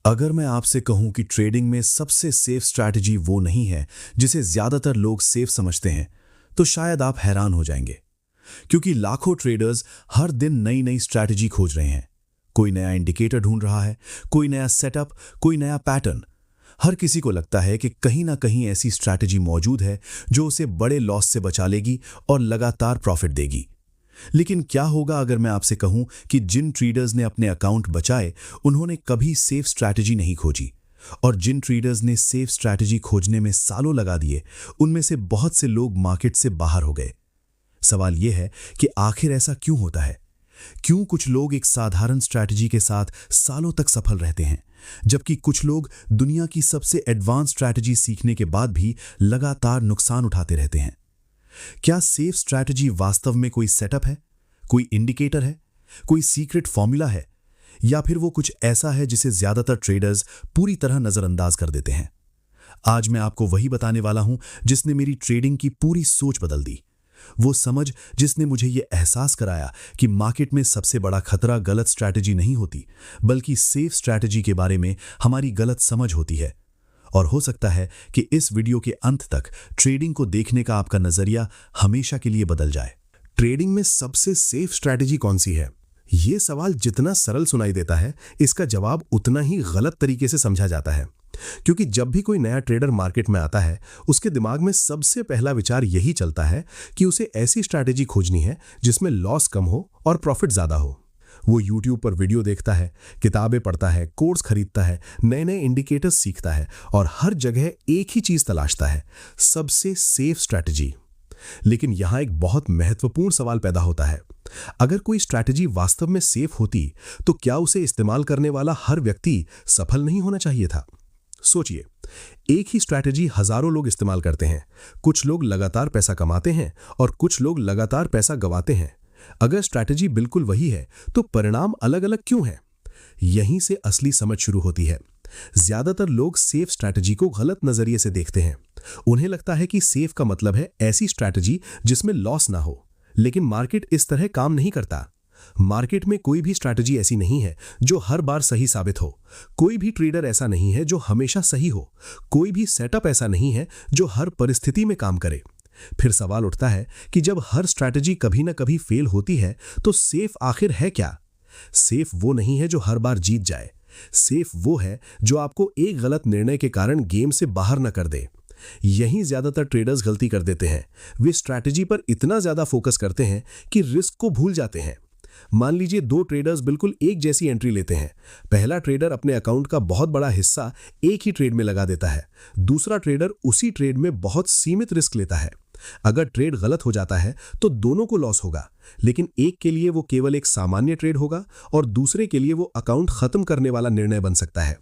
अगर मैं आपसे कहूं कि ट्रेडिंग में सबसे सेफ स्ट्रैटेजी वो नहीं है जिसे ज्यादातर लोग सेफ समझते हैं, तो शायद आप हैरान हो जाएंगे। क्योंकि लाखों ट्रेडर्स हर दिन नई नई स्ट्रैटेजी खोज रहे हैं। कोई नया इंडिकेटर ढूंढ रहा है, कोई नया सेटअप, कोई नया पैटर्न। हर किसी को लगता है कि कहीं ना कहीं ऐसी स्ट्रैटेजी मौजूद है जो उसे बड़े लॉस से बचा लेगी और लगातार प्रॉफिट देगी। लेकिन क्या होगा अगर मैं आपसे कहूं कि जिन ट्रेडर्स ने अपने अकाउंट बचाए, उन्होंने कभी सेफ स्ट्रैटेजी नहीं खोजी, और जिन ट्रेडर्स ने सेफ स्ट्रैटेजी खोजने में सालों लगा दिए, उनमें से बहुत से लोग मार्केट से बाहर हो गए। सवाल यह है कि आखिर ऐसा क्यों होता है? क्यों कुछ लोग एक साधारण स्ट्रैटेजी के साथ सालों तक सफल रहते हैं, जबकि कुछ लोग दुनिया की सबसे एडवांस स्ट्रैटेजी सीखने के बाद भी लगातार नुकसान उठाते रहते हैं? क्या सेफ स्ट्रैटेजी वास्तव में कोई सेटअप है, कोई इंडिकेटर है, कोई सीक्रेट फॉर्मूला है, या फिर वो कुछ ऐसा है जिसे ज्यादातर ट्रेडर्स पूरी तरह नजरअंदाज कर देते हैं? आज मैं आपको वही बताने वाला हूं जिसने मेरी ट्रेडिंग की पूरी सोच बदल दी। वो समझ जिसने मुझे ये एहसास कराया कि मार्केट में सबसे बड़ा खतरा गलत स्ट्रैटेजी नहीं होती, बल्कि सेफ स्ट्रैटेजी के बारे में हमारी गलत समझ होती है। और हो सकता है कि इस वीडियो के अंत तक ट्रेडिंग को देखने का आपका नजरिया हमेशा के लिए बदल जाए। ट्रेडिंग में सबसे सेफ स्ट्रैटेजी कौन सी है? ये सवाल जितना सरल सुनाई देता है, इसका जवाब उतना ही गलत तरीके से समझा जाता है। क्योंकि जब भी कोई नया ट्रेडर मार्केट में आता है, उसके दिमाग में सबसे पहला विचार यही चलता है कि उसे ऐसी स्ट्रैटेजी खोजनी है जिसमें लॉस कम हो और प्रॉफिट ज्यादा हो। वो YouTube पर वीडियो देखता है, किताबें पढ़ता है, कोर्स खरीदता है, नए नए इंडिकेटर्स सीखता है और हर जगह एक ही चीज तलाशता है, सबसे सेफ स्ट्रैटेजी। लेकिन यहां एक बहुत महत्वपूर्ण सवाल पैदा होता है। अगर कोई स्ट्रैटेजी वास्तव में सेफ होती, तो क्या उसे इस्तेमाल करने वाला हर व्यक्ति सफल नहीं होना चाहिए था? सोचिए, एक ही स्ट्रैटेजी हजारों लोग इस्तेमाल करते हैं। कुछ लोग लगातार पैसा कमाते हैं और कुछ लोग लगातार पैसा गंवाते हैं। अगर स्ट्रैटेजी बिल्कुल वही है, तो परिणाम अलग अलग क्यों है? यहीं से असली समझ शुरू होती है। ज्यादातर लोग सेफ स्ट्रैटेजी को गलत नजरिए से देखते हैं। उन्हें लगता है कि सेफ का मतलब है ऐसी स्ट्रैटेजी जिसमें लॉस ना हो। लेकिन मार्केट इस तरह काम नहीं करता। मार्केट में कोई भी स्ट्रैटेजी ऐसी नहीं है जो हर बार सही साबित हो। कोई भी ट्रेडर ऐसा नहीं है जो हमेशा सही हो। कोई भी सेटअप ऐसा नहीं है जो हर परिस्थिति में काम करे। फिर सवाल उठता है कि जब हर स्ट्रैटेजी कभी ना कभी फेल होती है, तो सेफ आखिर है क्या? सेफ वो नहीं है जो हर बार जीत जाए। सेफ वो है जो आपको एक गलत निर्णय के कारण गेम से बाहर न कर दे। यहीं ज्यादातर ट्रेडर्स गलती कर देते हैं। वे स्ट्रैटेजी पर इतना ज्यादा फोकस करते हैं कि रिस्क को भूल जाते हैं। मान लीजिए दो ट्रेडर्स बिल्कुल एक जैसी एंट्री लेते हैं। पहला ट्रेडर अपने अकाउंट का बहुत बड़ा हिस्सा एक ही ट्रेड में लगा देता है। दूसरा ट्रेडर उसी ट्रेड में बहुत सीमित रिस्क लेता है। अगर ट्रेड गलत हो जाता है तो दोनों को लॉस होगा, लेकिन एक के लिए वो केवल एक सामान्य ट्रेड होगा और दूसरे के लिए वो अकाउंट खत्म करने वाला निर्णय बन सकता है।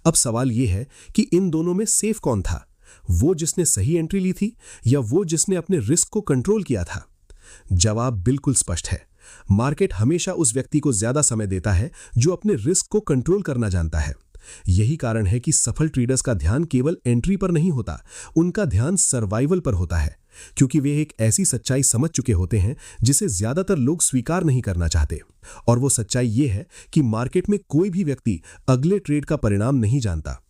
अब सवाल ये है कि इन दोनों में सेफ कौन था? वो जिसने सही एंट्री ली थी या वो जिसने अपने रिस्क को कंट्रोल किया था? जवाब बिल्कुल स्पष्ट है। मार्केट हमेशा उस व्यक्ति को ज्यादा समय देता है जो अपने रिस्क को कंट्रोल करना जानता है। यही कारण है कि सफल ट्रेडर्स का ध्यान केवल एंट्री पर नहीं होता, उनका ध्यान सर्वाइवल पर होता है, क्योंकि वे एक ऐसी सच्चाई समझ चुके होते हैं जिसे ज्यादातर लोग स्वीकार नहीं करना चाहते। और वो सच्चाई ये है कि मार्केट में कोई भी व्यक्ति अगले ट्रेड का परिणाम नहीं जानता।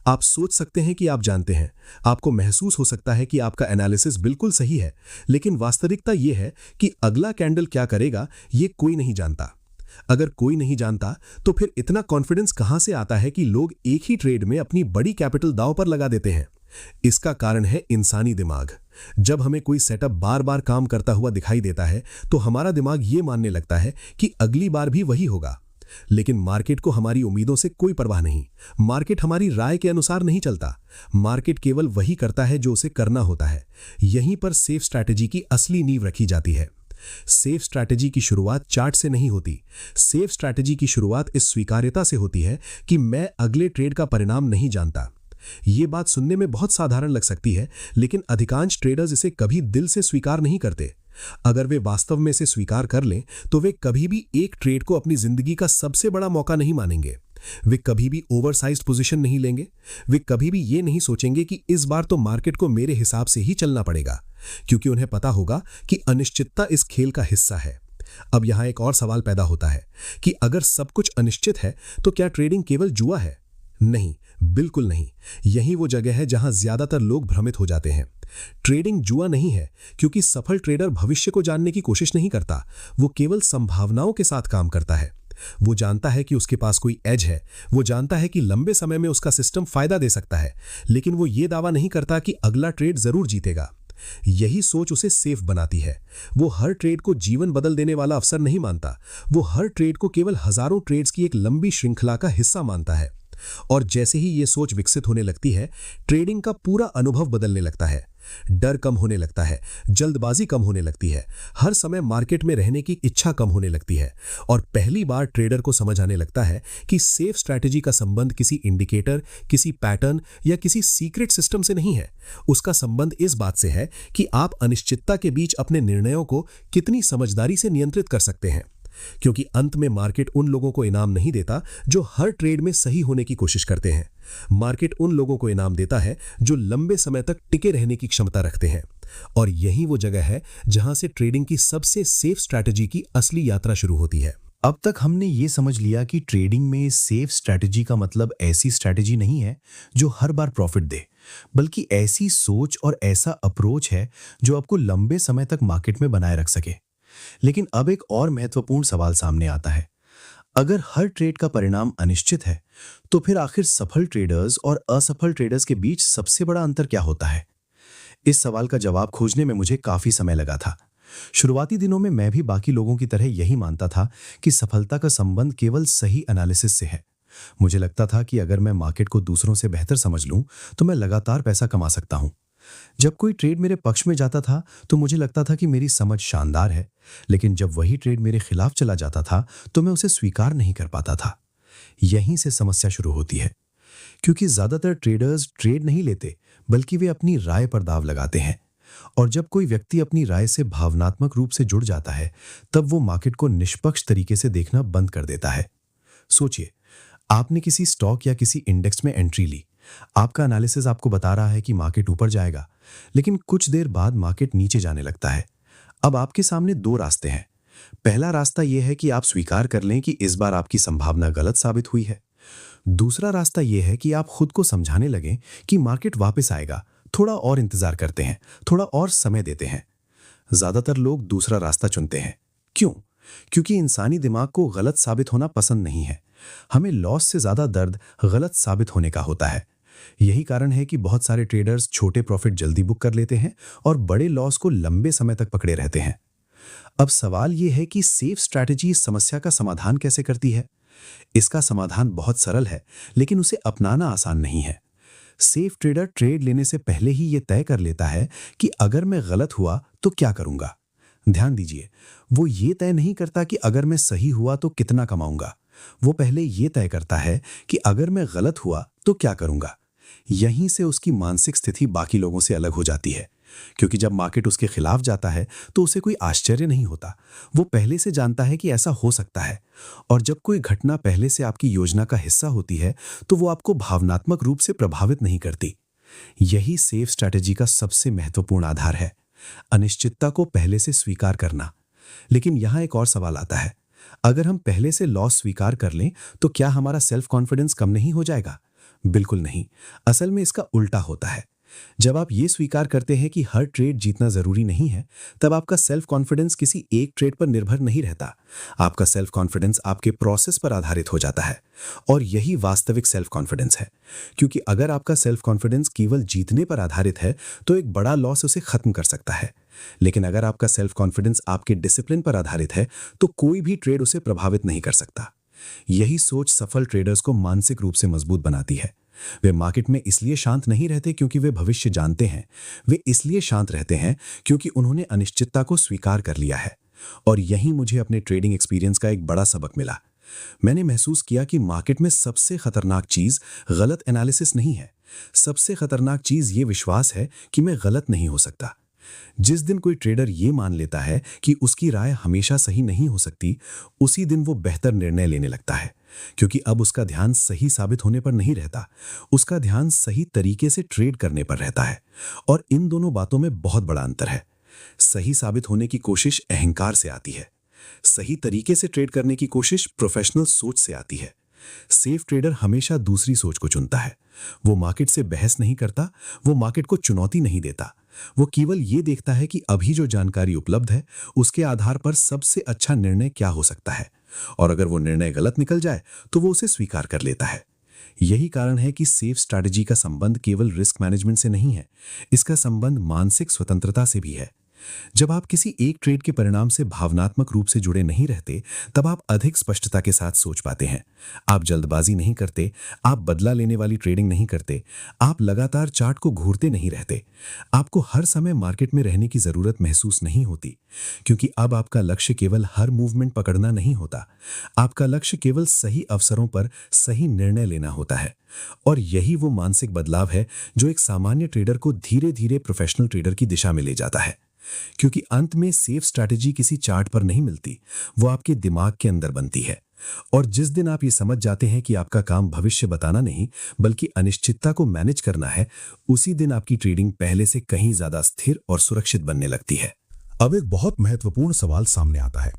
आप सोच सकते हैं कि आप जानते हैं, आपको महसूस हो सकता है कि आपका एनालिसिस बिल्कुल सही है, लेकिन वास्तविकता यह है कि अगला कैंडल क्या करेगा ये कोई नहीं जानता। अगर कोई नहीं जानता, तो फिर इतना कॉन्फिडेंस कहां से आता है कि लोग एक ही ट्रेड में अपनी बड़ी कैपिटल दांव पर लगा देते हैं? इसका कारण है इंसानी दिमाग। जब हमें कोई सेटअप बार बार काम करता हुआ दिखाई देता है, तो हमारा दिमाग ये मानने लगता है कि अगली बार भी वही होगा। लेकिन मार्केट को हमारी उम्मीदों से कोई परवाह नहीं। मार्केट हमारी राय के अनुसार नहीं चलता। मार्केट केवल वही करता है जो उसे करना होता है। यहीं पर सेफ स्ट्रैटेजी की असली नींव रखी जाती है। सेफ स्ट्रैटेजी की शुरुआत चार्ट से नहीं होती। सेफ स्ट्रैटेजी की शुरुआत इस स्वीकार्यता से होती है कि मैं अगले ट्रेड का परिणाम नहीं जानता। ये बात सुनने में बहुत साधारण लग सकती है, लेकिन अधिकांश ट्रेडर्स इसे कभी दिल से स्वीकार नहीं करते। अगर वे वास्तव में इसे स्वीकार कर लें, तो वे कभी भी एक ट्रेड को अपनी जिंदगी का सबसे बड़ा मौका नहीं मानेंगे। वे कभी भी ओवरसाइज्ड पोजीशन नहीं लेंगे। वे कभी भी ये नहीं सोचेंगे कि इस बार तो मार्केट को मेरे हिसाब से ही चलना पड़ेगा, क्योंकि उन्हें पता होगा कि अनिश्चितता इस खेल का हिस्सा है। अब यहां एक और सवाल पैदा होता है कि अगर सब कुछ अनिश्चित है, तो क्या ट्रेडिंग केवल जुआ है? नहीं, बिल्कुल नहीं। यही वो जगह है जहां ज्यादातर लोग भ्रमित हो जाते हैं। ट्रेडिंग जुआ नहीं है, क्योंकि सफल ट्रेडर भविष्य को जानने की कोशिश नहीं करता। वो केवल संभावनाओं के साथ काम करता है। वो जानता है कि उसके पास कोई एज है, वो जानता है कि लंबे समय में उसका सिस्टम फायदा दे सकता है, लेकिन वो ये दावा नहीं करता कि अगला ट्रेड जरूर जीतेगा। यही सोच उसे सेफ बनाती है। वो हर ट्रेड को जीवन बदल देने वाला अवसर नहीं मानता। वो हर ट्रेड को केवल हजारों ट्रेड्स की एक लंबी श्रृंखला का हिस्सा मानता है। और जैसे ही ये सोच विकसित होने लगती है, ट्रेडिंग का पूरा अनुभव बदलने लगता है। डर कम होने लगता है, जल्दबाजी कम होने लगती है, हर समय मार्केट में रहने की इच्छा कम होने लगती है। और पहली बार ट्रेडर को समझ आने लगता है कि सेफ स्ट्रैटेजी का संबंध किसी इंडिकेटर, किसी पैटर्न या किसी सीक्रेट सिस्टम से नहीं है। उसका संबंध इस बात से है कि आप अनिश्चितता के बीच अपने निर्णयों को कितनी समझदारी से नियंत्रित कर सकते हैं। क्योंकि अंत में मार्केट उन लोगों को इनाम नहीं देता जो हर ट्रेड में सही होने की कोशिश करते हैं। मार्केट उन लोगों को इनाम देता है जो लंबे समय तक टिके रहने की क्षमता रखते हैं। और यही वो जगह है जहां से ट्रेडिंग की सबसे सेफ स्ट्रैटेजी की असली यात्रा शुरू होती है। अब तक हमने ये समझ लिया कि ट्रेडिंग में सेफ स्ट्रैटेजी का मतलब ऐसी स्ट्रैटेजी नहीं है जो हर बार प्रॉफिट दे, बल्कि ऐसी सोच और ऐसा अप्रोच है जो आपको लंबे समय तक मार्केट में बनाए रख सके। लेकिन अब एक और महत्वपूर्ण सवाल सामने आता है। अगर हर ट्रेड का परिणाम अनिश्चित है, तो फिर आखिर सफल ट्रेडर्स और असफल ट्रेडर्स के बीच सबसे बड़ा अंतर क्या होता है? इस सवाल का जवाब खोजने में मुझे काफी समय लगा था। शुरुआती दिनों में मैं भी बाकी लोगों की तरह यही मानता था कि सफलता का संबंध केवल सही एनालिसिस से है। मुझे लगता था कि अगर मैं मार्केट को दूसरों से बेहतर समझ लूं, तो मैं लगातार पैसा कमा सकता हूं। जब कोई ट्रेड मेरे पक्ष में जाता था तो मुझे लगता था कि मेरी समझ शानदार है, लेकिन जब वही ट्रेड मेरे खिलाफ चला जाता था तो मैं उसे स्वीकार नहीं कर पाता था। यहीं से समस्या शुरू होती है, क्योंकि ज्यादातर ट्रेडर्स ट्रेड नहीं लेते, बल्कि वे अपनी राय पर दाव लगाते हैं। और जब कोई व्यक्ति अपनी राय से भावनात्मक रूप से जुड़ जाता है, तब वो मार्केट को निष्पक्ष तरीके से देखना बंद कर देता है। सोचिए, आपने किसी स्टॉक या किसी इंडेक्स में एंट्री ली। आपका एनालिसिस आपको बता रहा है कि मार्केट ऊपर जाएगा, लेकिन कुछ देर बाद मार्केट नीचे जाने लगता है। अब आपके सामने दो रास्ते हैं। पहला रास्ता यह है कि आप स्वीकार कर लें कि इस बार आपकी संभावना गलत साबित हुई है। दूसरा रास्ता यह है कि आप खुद को समझाने लगें कि मार्केट वापस आएगा, थोड़ा और इंतजार करते हैं, थोड़ा और समय देते हैं। ज्यादातर लोग दूसरा रास्ता चुनते हैं। क्यों? क्योंकि इंसानी दिमाग को गलत साबित होना पसंद नहीं है। हमें लॉस से ज्यादा दर्द गलत साबित होने का होता है। यही कारण है कि बहुत सारे ट्रेडर्स छोटे प्रॉफिट जल्दी बुक कर लेते हैं और बड़े लॉस को लंबे समय तक पकड़े रहते हैं। अब सवाल यह है कि सेफ स्ट्रैटेजी इस समस्या का समाधान कैसे करती है? इसका समाधान बहुत सरल है, लेकिन उसे अपनाना आसान नहीं है। सेफ ट्रेडर ट्रेड लेने से पहले ही यह तय कर लेता है कि अगर मैं गलत हुआ तो क्या करूंगा। ध्यान दीजिए, वो ये तय नहीं करता कि अगर मैं सही हुआ तो कितना कमाऊंगा। वो पहले ये तय करता है कि अगर मैं गलत हुआ तो क्या करूंगा। यहीं से उसकी मानसिक स्थिति बाकी लोगों से अलग हो जाती है, क्योंकि जब मार्केट उसके खिलाफ जाता है तो उसे कोई आश्चर्य नहीं होता। वो पहले से जानता है कि ऐसा हो सकता है। और जब कोई घटना पहले से आपकी योजना का हिस्सा होती है तो वो आपको भावनात्मक रूप से प्रभावित नहीं करती। यही सेफ स्ट्रैटेजी का सबसे महत्वपूर्ण आधार है, अनिश्चितता को पहले से स्वीकार करना। लेकिन यहां एक और सवाल आता है, अगर हम पहले से लॉस स्वीकार कर लें तो क्या हमारा सेल्फ कॉन्फिडेंस कम नहीं हो जाएगा? बिल्कुल नहीं। असल में इसका उल्टा होता है। जब आप ये स्वीकार करते हैं कि हर ट्रेड जीतना जरूरी नहीं है, तब आपका सेल्फ कॉन्फिडेंस किसी एक ट्रेड पर निर्भर नहीं रहता। आपका सेल्फ कॉन्फिडेंस आपके प्रोसेस पर आधारित हो जाता है। और यही वास्तविक सेल्फ कॉन्फिडेंस है, क्योंकि अगर आपका सेल्फ कॉन्फिडेंस केवल जीतने पर आधारित है तो एक बड़ा लॉस उसे खत्म कर सकता है। लेकिन अगर आपका सेल्फ कॉन्फिडेंस आपके डिसिप्लिन पर आधारित है तो कोई भी ट्रेड उसे प्रभावित नहीं कर सकता। यही सोच सफल ट्रेडर्स को मानसिक रूप से मजबूत बनाती है। वे मार्केट में इसलिए शांत नहीं रहते क्योंकि वे भविष्य जानते हैं। वे इसलिए शांत रहते हैं क्योंकि उन्होंने अनिश्चितता को स्वीकार कर लिया है। और यही मुझे अपने ट्रेडिंग एक्सपीरियंस का एक बड़ा सबक मिला। मैंने महसूस किया कि मार्केट में सबसे खतरनाक चीज गलत एनालिसिस नहीं है। सबसे खतरनाक चीज ये विश्वास है कि मैं गलत नहीं हो सकता। जिस दिन कोई ट्रेडर ये मान लेता है कि उसकी राय हमेशा सही नहीं हो सकती, उसी दिन वो बेहतर निर्णय लेने लगता है, क्योंकि अब उसका ध्यान सही साबित होने पर नहीं रहता, उसका ध्यान सही तरीके से ट्रेड करने पर रहता है। और इन दोनों बातों में बहुत बड़ा अंतर है। सही साबित होने की कोशिश अहंकार से आती है, सही तरीके से ट्रेड करने की कोशिश प्रोफेशनल सोच से आती है। सेफ ट्रेडर हमेशा दूसरी सोच को चुनता है। वो मार्केट से बहस नहीं करता, वो मार्केट को चुनौती नहीं देता। वो केवल ये देखता है कि अभी जो जानकारी उपलब्ध है उसके आधार पर सबसे अच्छा निर्णय क्या हो सकता है, और अगर वो निर्णय गलत निकल जाए तो वो उसे स्वीकार कर लेता है। यही कारण है कि सेफ स्ट्रैटेजी का संबंध केवल रिस्क मैनेजमेंट से नहीं है, इसका संबंध मानसिक स्वतंत्रता से भी है। जब आप किसी एक ट्रेड के परिणाम से भावनात्मक रूप से जुड़े नहीं रहते, तब आप अधिक स्पष्टता के साथ सोच पाते हैं। आप जल्दबाजी नहीं करते, आप बदला लेने वाली ट्रेडिंग नहीं करते, आप लगातार चार्ट को घूरते नहीं रहते। आपको हर समय मार्केट में रहने की जरूरत महसूस नहीं होती, क्योंकि अब आपका लक्ष्य केवल हर मूवमेंट पकड़ना नहीं होता। आपका लक्ष्य केवल सही अवसरों पर सही निर्णय लेना होता है। और यही वो मानसिक बदलाव है जो एक सामान्य ट्रेडर को धीरे धीरे प्रोफेशनल ट्रेडर की दिशा में ले जाता है। क्योंकि अंत में सेफ स्ट्रैटेजी किसी चार्ट पर नहीं मिलती, वो आपके दिमाग के अंदर बनती है। और जिस दिन आप ये समझ जाते हैं कि आपका काम भविष्य बताना नहीं बल्कि अनिश्चितता को मैनेज करना है, उसी दिन आपकी ट्रेडिंग पहले से कहीं ज्यादा स्थिर और सुरक्षित बनने लगती है। अब एक बहुत महत्वपूर्ण सवाल सामने आता है।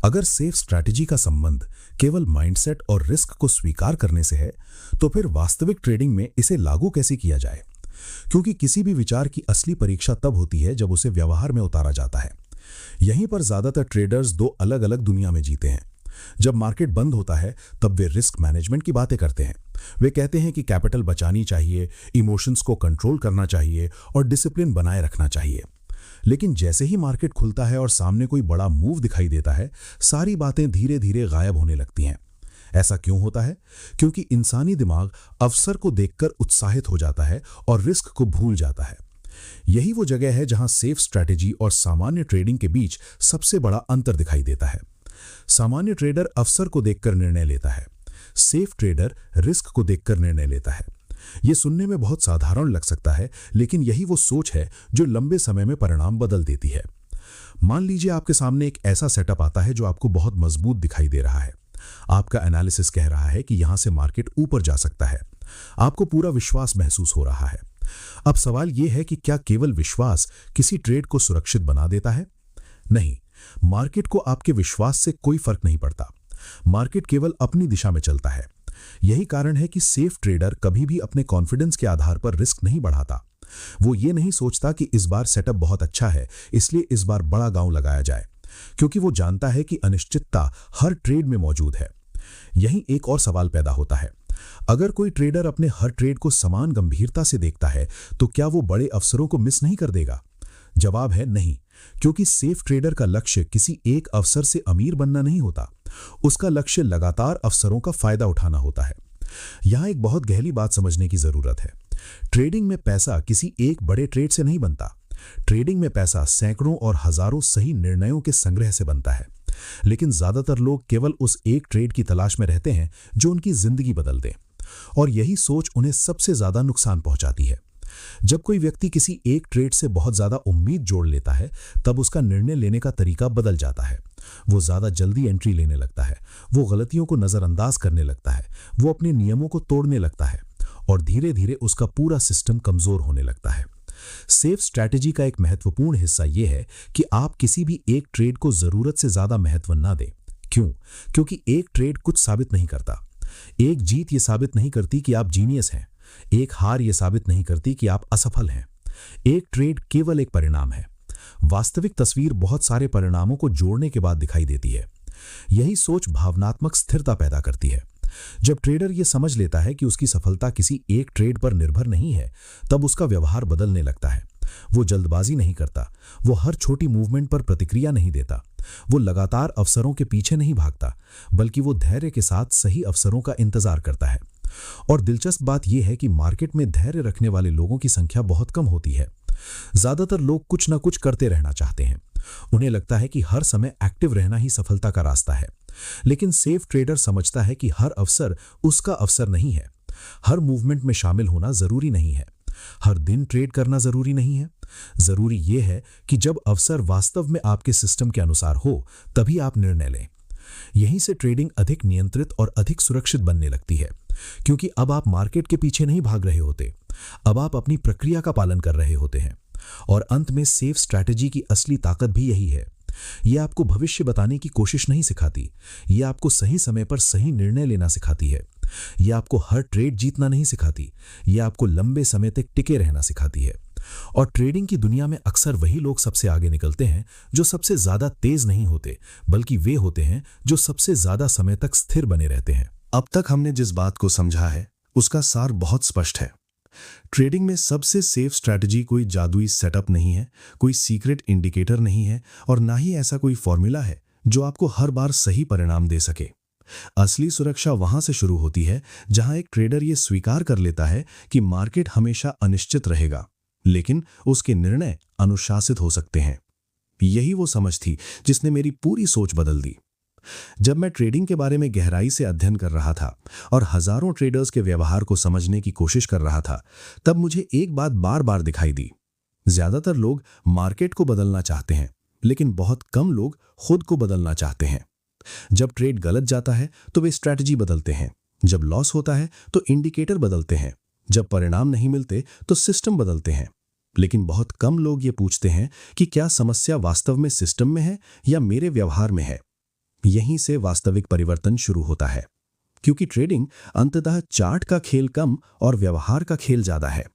अगर सेफ स्ट्रैटेजी का संबंध केवल माइंडसेट और रिस्क को स्वीकार करने से है, तो फिर वास्तविक ट्रेडिंग में इसे लागू कैसे किया जाए? क्योंकि किसी भी विचार की असली परीक्षा तब होती है जब उसे व्यवहार में उतारा जाता है। यहीं पर ज्यादातर ट्रेडर्स दो अलग अलग दुनिया में जीते हैं। जब मार्केट बंद होता है तब वे रिस्क मैनेजमेंट की बातें करते हैं। वे कहते हैं कि कैपिटल बचानी चाहिए, इमोशंस को कंट्रोल करना चाहिए और डिसिप्लिन बनाए रखना चाहिए। लेकिन जैसे ही मार्केट खुलता है और सामने कोई बड़ा मूव दिखाई देता है, सारी बातें धीरे धीरे गायब होने लगती हैं। ऐसा क्यों होता है? क्योंकि इंसानी दिमाग अवसर को देखकर उत्साहित हो जाता है और रिस्क को भूल जाता है। यही वो जगह है जहां सेफ स्ट्रैटेजी और सामान्य ट्रेडिंग के बीच सबसे बड़ा अंतर दिखाई देता है। सामान्य ट्रेडर अवसर को देखकर निर्णय लेता है, सेफ ट्रेडर रिस्क को देखकर निर्णय लेता है। यह सुनने में बहुत साधारण लग सकता है, लेकिन यही वो सोच है जो लंबे समय में परिणाम बदल देती है। मान लीजिए आपके सामने एक ऐसा सेटअप आता है जो आपको बहुत मजबूत दिखाई दे रहा है। आपका एनालिसिस कह रहा है कि यहां से मार्केट ऊपर जा सकता है। आपको पूरा विश्वास महसूस हो रहा है। अब सवाल यह है कि क्या केवल विश्वास किसी ट्रेड को सुरक्षित बना देता है? नहीं, मार्केट को आपके विश्वास से कोई फर्क नहीं पड़ता। मार्केट केवल अपनी दिशा में चलता है। यही कारण है कि सेफ ट्रेडर कभी भी अपने कॉन्फिडेंस के आधार पर रिस्क नहीं बढ़ाता। वो ये नहीं सोचता कि इस बार सेटअप बहुत अच्छा है, इसलिए इस बार बड़ा गांव लगाया जाए, क्योंकि वो जानता है कि अनिश्चितता हर ट्रेड में मौजूद है। यहीं एक और सवाल पैदा होता है। अगर कोई ट्रेडर अपने हर ट्रेड को समान गंभीरता से देखता है, तो क्या वो बड़े अवसरों को मिस नहीं कर देगा? जवाब है नहीं, क्योंकि सेफ ट्रेडर का लक्ष्य किसी एक अवसर से अमीर बनना नहीं होता। उसका लक्ष्य लगातार अवसरों का फायदा उठाना होता है। यहां एक बहुत गहरी बात समझने की जरूरत है। ट्रेडिंग में पैसा किसी एक बड़े ट्रेड से नहीं बनता। ट्रेडिंग में पैसा सैकड़ों और हजारों सही निर्णयों के संग्रह से बनता है। लेकिन ज्यादातर लोग केवल उस एक ट्रेड की तलाश में रहते हैं जो उनकी जिंदगी बदल दे, और यही सोच उन्हें सबसे ज्यादा नुकसान पहुंचाती है। जब कोई व्यक्ति किसी एक ट्रेड से बहुत ज्यादा उम्मीद जोड़ लेता है, तब उसका निर्णय लेने का तरीका बदल जाता है। वो ज्यादा जल्दी एंट्री लेने लगता है, वो गलतियों को नजरअंदाज करने लगता है, वो अपने नियमों को तोड़ने लगता है, और धीरे धीरे उसका पूरा सिस्टम कमजोर होने लगता है। सेफ स्ट्रैटेजी का एक महत्वपूर्ण हिस्सा यह है कि आप किसी भी एक ट्रेड को जरूरत से ज्यादा महत्व ना दें। क्यों? क्योंकि एक ट्रेड कुछ साबित नहीं करता। एक जीत ये साबित नहीं करती कि आप जीनियस हैं। एक हार ये साबित नहीं करती कि आप असफल हैं। एक ट्रेड केवल एक परिणाम है। वास्तविक तस्वीर बहुत सारे परिणामों को जोड़ने के बाद दिखाई देती है। यही सोच भावनात्मक स्थिरता पैदा करती है। जब ट्रेडर यह समझ लेता है कि उसकी सफलता किसी एक ट्रेड पर निर्भर नहीं है, तब उसका व्यवहार बदलने लगता है। वो जल्दबाजी नहीं करता, वो हर छोटी मूवमेंट पर प्रतिक्रिया नहीं देता, वो लगातार अवसरों के पीछे नहीं भागता, बल्कि वो धैर्य के साथ सही अवसरों का इंतजार करता है। और दिलचस्प बात यह है कि मार्केट में धैर्य रखने वाले लोगों की संख्या बहुत कम होती है। ज्यादातर लोग कुछ ना कुछ करते रहना चाहते हैं। उन्हें लगता है कि हर समय एक्टिव रहना ही सफलता का रास्ता है। लेकिन सेफ ट्रेडर समझता है कि हर अवसर उसका अवसर नहीं है। हर मूवमेंट में शामिल होना जरूरी नहीं है। हर दिन ट्रेड करना जरूरी नहीं है। जरूरी यह है कि जब अवसर वास्तव में आपके सिस्टम के अनुसार हो, तभी आप निर्णय लें। यहीं से ट्रेडिंग अधिक नियंत्रित और अधिक सुरक्षित बनने लगती है, क्योंकि अब आप मार्केट के पीछे नहीं भाग रहे होते। अब आप अपनी प्रक्रिया का पालन कर रहे होते हैं। और अंत में सेफ स्ट्रैटेजी की असली ताकत भी यही है ये आपको भविष्य बताने की कोशिश नहीं सिखाती। ये आपको सही समय पर सही निर्णय लेना सिखाती है। ये आपको हर ट्रेड जीतना नहीं सिखाती। ये आपको लंबे समय तक टिके रहना सिखाती है। और ट्रेडिंग की दुनिया में अक्सर वही लोग सबसे आगे निकलते हैं जो सबसे ज्यादा तेज नहीं होते, बल्कि वे होते हैं जो सबसे ज्यादा समय तक स्थिर बने रहते हैं। अब तक हमने जिस बात को समझा है उसका सार बहुत स्पष्ट है। ट्रेडिंग में सबसे सेफ स्ट्रैटेजी कोई जादुई सेटअप नहीं है, कोई सीक्रेट इंडिकेटर नहीं है, और ना ही ऐसा कोई फॉर्मूला है जो आपको हर बार सही परिणाम दे सके। असली सुरक्षा वहां से शुरू होती है जहां एक ट्रेडर ये स्वीकार कर लेता है कि मार्केट हमेशा अनिश्चित रहेगा, लेकिन उसके निर्णय अनुशासित हो सकते हैं। यही वो समझ थी जिसने मेरी पूरी सोच बदल दी। जब मैं ट्रेडिंग के बारे में गहराई से अध्ययन कर रहा था और हजारों ट्रेडर्स के व्यवहार को समझने की कोशिश कर रहा था, तब मुझे एक बात बार बार दिखाई दी। ज्यादातर लोग मार्केट को बदलना चाहते हैं, लेकिन बहुत कम लोग खुद को बदलना चाहते हैं। जब ट्रेड गलत जाता है तो वे स्ट्रैटेजी बदलते हैं, जब लॉस होता है तो इंडिकेटर बदलते हैं, जब परिणाम नहीं मिलते तो सिस्टम बदलते हैं। लेकिन बहुत कम लोग ये पूछते हैं कि क्या समस्या वास्तव में सिस्टम में है या मेरे व्यवहार में है। यहीं से वास्तविक परिवर्तन शुरू होता है, क्योंकि ट्रेडिंग अंततः चार्ट का खेल कम और व्यवहार का खेल ज्यादा है।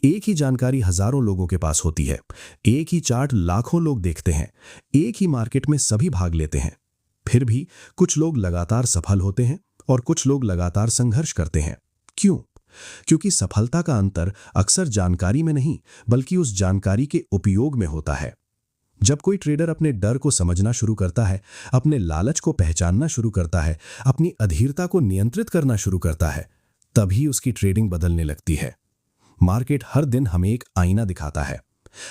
एक ही जानकारी हजारों लोगों के पास होती है, एक ही चार्ट लाखों लोग देखते हैं, एक ही मार्केट में सभी भाग लेते हैं। फिर भी कुछ लोग लगातार सफल होते हैं और कुछ लोग लगातार संघर्ष करते हैं। क्यों? क्योंकि सफलता का अंतर अक्सर जानकारी में नहीं, बल्कि उस जानकारी के उपयोग में होता है। जब कोई ट्रेडर अपने डर को समझना शुरू करता है, अपने लालच को पहचानना शुरू करता है, अपनी अधीरता को नियंत्रित करना शुरू करता है, तभी उसकी ट्रेडिंग बदलने लगती है। मार्केट हर दिन हमें एक आईना दिखाता है।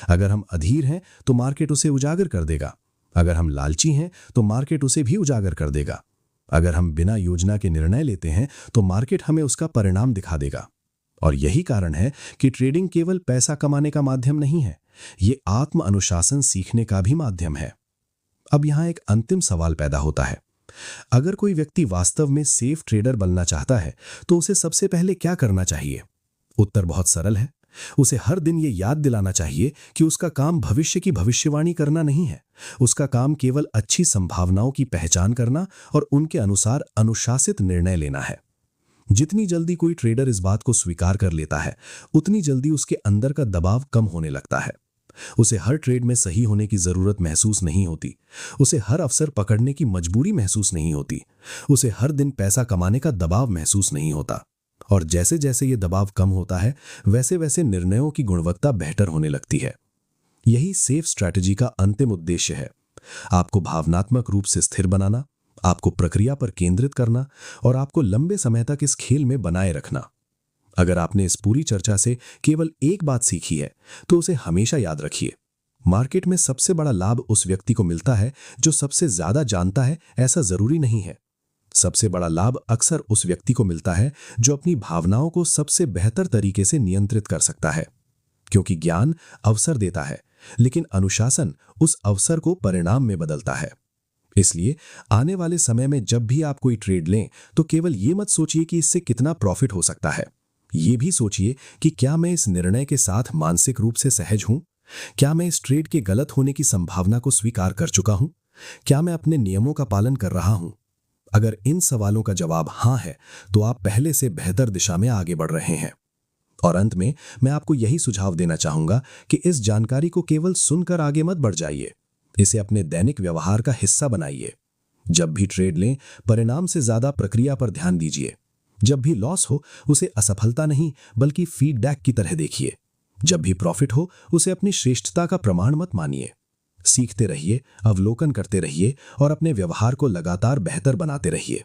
अगर हम अधीर हैं तो मार्केट उसे उजागर कर देगा। अगर हम लालची हैं तो मार्केट उसे भी उजागर कर देगा। अगर हम बिना योजना के निर्णय लेते हैं तो मार्केट हमें उसका परिणाम दिखा देगा। और यही कारण है कि ट्रेडिंग केवल पैसा कमाने का माध्यम नहीं है, ये आत्म अनुशासन सीखने का भी माध्यम है। अब यहां एक अंतिम सवाल पैदा होता है। अगर कोई व्यक्ति वास्तव में सेफ ट्रेडर बनना चाहता है तो उसे सबसे पहले क्या करना चाहिए? उत्तर बहुत सरल है। उसे हर दिन ये याद दिलाना चाहिए कि उसका काम भविष्य की भविष्यवाणी करना नहीं है। उसका काम केवल अच्छी संभावनाओं की पहचान करना और उनके अनुसार अनुशासित निर्णय लेना है। जितनी जल्दी कोई ट्रेडर इस बात को स्वीकार कर लेता है, उतनी जल्दी उसके अंदर का दबाव कम होने लगता है। उसे हर ट्रेड में सही होने की जरूरत महसूस नहीं होती। उसे हर अवसर पकड़ने की मजबूरी महसूस नहीं होती। उसे हर दिन पैसा कमाने का दबाव महसूस नहीं होता। और जैसे जैसे ये दबाव कम होता है, वैसे वैसे निर्णयों की गुणवत्ता बेहतर होने लगती है। यही सेफ स्ट्रैटेजी का अंतिम उद्देश्य है। आपको भावनात्मक रूप से स्थिर बनाना, आपको प्रक्रिया पर केंद्रित करना और आपको लंबे समय तक इस खेल में बनाए रखना। अगर आपने इस पूरी चर्चा से केवल एक बात सीखी है तो उसे हमेशा याद रखिए। मार्केट में सबसे बड़ा लाभ उस व्यक्ति को मिलता है जो सबसे ज्यादा जानता है, ऐसा जरूरी नहीं है। सबसे बड़ा लाभ अक्सर उस व्यक्ति को मिलता है जो अपनी भावनाओं को सबसे बेहतर तरीके से नियंत्रित कर सकता है। क्योंकि ज्ञान अवसर देता है, लेकिन अनुशासन उस अवसर को परिणाम में बदलता है। इसलिए आने वाले समय में जब भी आप कोई ट्रेड लें तो केवल ये मत सोचिए कि इससे कितना प्रॉफिट हो सकता है। ये भी सोचिए कि क्या मैं इस निर्णय के साथ मानसिक रूप से सहज हूं? क्या मैं इस ट्रेड के गलत होने की संभावना को स्वीकार कर चुका हूं? क्या मैं अपने नियमों का पालन कर रहा हूं? अगर इन सवालों का जवाब हां है तो आप पहले से बेहतर दिशा में आगे बढ़ रहे हैं। और अंत में मैं आपको यही सुझाव देना चाहूंगा कि इस जानकारी को केवल सुनकर आगे मत बढ़ जाइए, इसे अपने दैनिक व्यवहार का हिस्सा बनाइए। जब भी ट्रेड लें, परिणाम से ज्यादा प्रक्रिया पर ध्यान दीजिए। जब भी लॉस हो, उसे असफलता नहीं बल्कि फीडबैक की तरह देखिए। जब भी प्रॉफिट हो, उसे अपनी श्रेष्ठता का प्रमाण मत मानिए। सीखते रहिए, अवलोकन करते रहिए और अपने व्यवहार को लगातार बेहतर बनाते रहिए।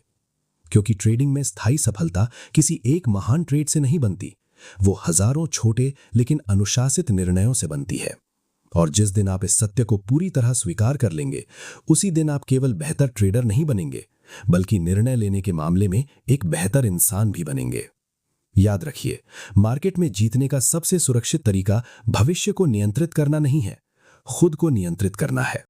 क्योंकि ट्रेडिंग में स्थायी सफलता किसी एक महान ट्रेड से नहीं बनती, वो हजारों छोटे लेकिन अनुशासित निर्णयों से बनती है। और जिस दिन आप इस सत्य को पूरी तरह स्वीकार कर लेंगे, उसी दिन आप केवल बेहतर ट्रेडर नहीं बनेंगे, बल्कि निर्णय लेने के मामले में एक बेहतर इंसान भी बनेंगे। याद रखिए, मार्केट में जीतने का सबसे सुरक्षित तरीका भविष्य को नियंत्रित करना नहीं है, खुद को नियंत्रित करना है।